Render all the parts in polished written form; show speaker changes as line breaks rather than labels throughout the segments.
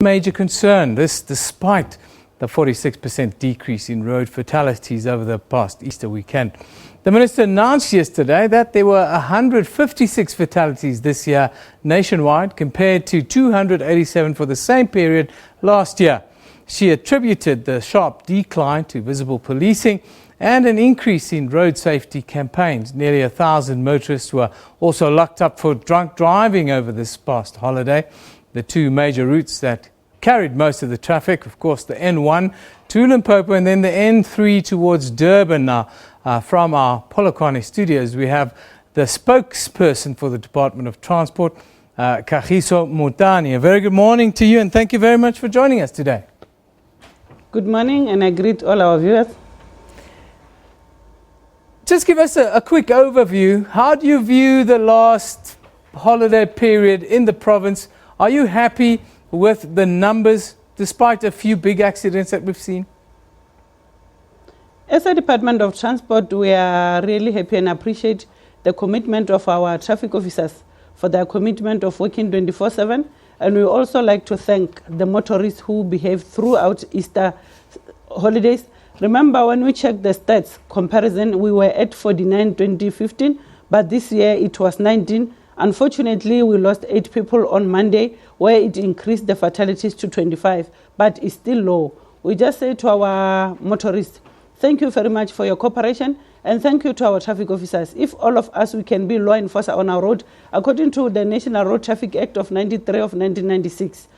Major concern, this despite the 46% decrease in road fatalities over the past Easter weekend. The minister announced yesterday that there were 156 fatalities this year nationwide compared to 287 for the same period last year. She attributed the sharp decline to visible policing and an increase in road safety campaigns. Nearly 1,000 motorists were also locked up for drunk driving over this past holiday. The two major routes that carried most of the traffic, of course, the N1 to Limpopo and then the N3 towards Durban. Now, from our Polokwane studios, we have the spokesperson for the Department of Transport, Kagiso Mootane. A very good morning to you and thank you very much for joining us today.
Good morning, and I greet all our viewers.
Just give us a quick overview. How do you view the last holiday period in the province? Are you happy with the numbers despite a few big accidents that we've seen?
As a Department of Transport, we are really happy and appreciate the commitment of our traffic officers for their commitment of working 24/7. And we also like to thank the motorists who behaved throughout Easter holidays. Remember, when we checked the stats comparison, we were at 49 2015, but this year it was 19. Unfortunately, we lost 8 people on Monday, where it increased the fatalities to 25, but it's still low. We just say to our motorists, thank you very much for your cooperation, and thank you to our traffic officers. If all of us, we can be law enforcers on our road, according to the National Road Traffic Act of 93 of 1996,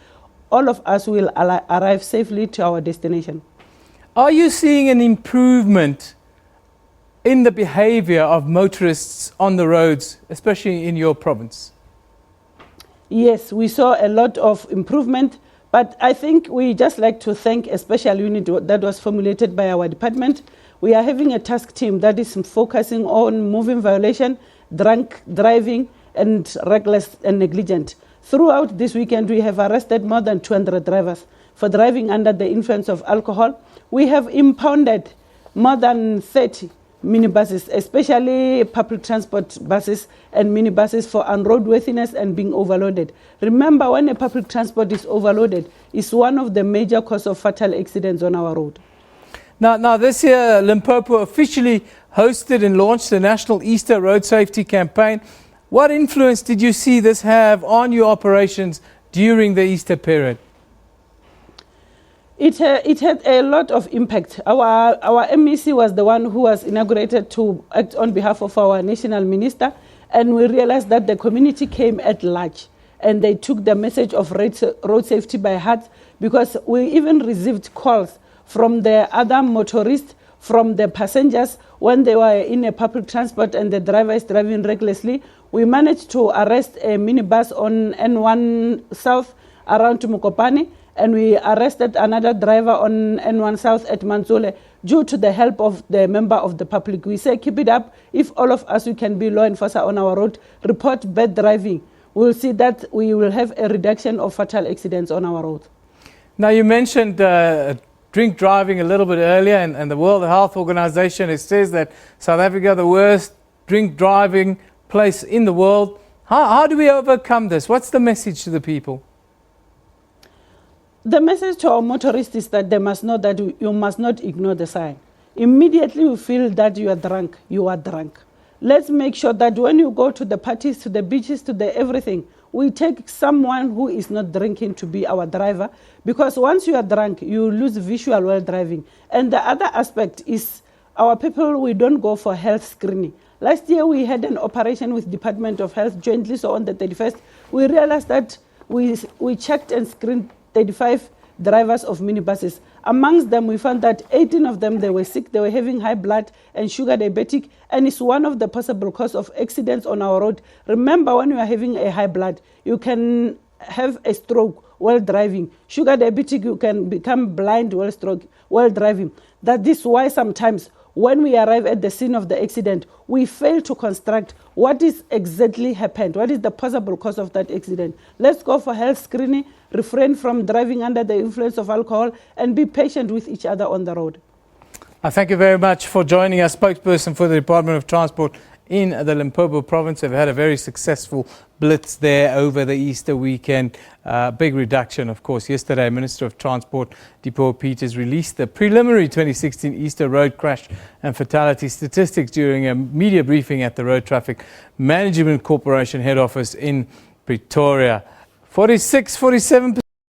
all of us will arrive safely to our destination.
Are you seeing an improvement in the behavior of motorists on the roads, especially in your province?
Yes, we saw a lot of improvement, but I think we just like to thank a special unit that was formulated by our department. We are having a task team that is focusing on moving violation, drunk driving, and reckless and negligent. Throughout this weekend, we have arrested more than 200 drivers for driving under the influence of alcohol. We have impounded more than 30 minibuses, especially public transport buses and minibuses for unroadworthiness and being overloaded. Remember, when a public transport is overloaded, it's one of the major causes of fatal accidents on our road.
Now this year, Limpopo officially hosted and launched the National Easter Road Safety Campaign. What influence did you see this have on your operations during the Easter period?
It had a lot of impact. Our MEC was the one who was inaugurated to act on behalf of our national minister, and we realized that the community came at large and they took the message of road safety by heart, because we even received calls from the other motorists, from the passengers, when they were in a public transport and the driver is driving recklessly. We managed to arrest a minibus on N1 South around Mokopane, and we arrested another driver on N1 South at Manzole due to the help of the member of the public. We say keep it up. If all of us, we can be law enforcers on our road, report bad driving, we'll see that we will have a reduction of fatal accidents on our road.
Now, you mentioned drink driving a little bit earlier, and the World Health Organization, it says that South Africa, the worst drink driving place in the world. How do we overcome this? What's the message to the people?
The message to our motorists is that they must know that you must not ignore the sign. Immediately you feel that you are drunk, you are drunk. Let's make sure that when you go to the parties, to the beaches, to the everything, we take someone who is not drinking to be our driver, because once you are drunk, you lose visual while driving. And the other aspect is our people, we don't go for health screening. Last year we had an operation with Department of Health jointly, so on the 31st, we realized that we checked and screened 35 drivers of minibuses. Amongst them, we found that 18 of them, they were sick, they were having high blood and sugar diabetic, and it's one of the possible cause of accidents on our road. Remember, when you are having a high blood, you can have a stroke while driving. Sugar diabetic, you can become blind while driving. That is why sometimes when we arrive at the scene of the accident, we fail to construct what is exactly happened, what is the possible cause of that accident. Let's go for health screening, refrain from driving under the influence of alcohol, and be patient with each other on the road.
Thank you very much for joining us, spokesperson for the Department of Transport in the Limpopo province. They've had a very successful blitz there over the Easter weekend. Big reduction, of course. Yesterday, Minister of Transport Dipuo Peters released the preliminary 2016 Easter road crash and fatality statistics during a media briefing at the Road Traffic Management Corporation head office in Pretoria. 47%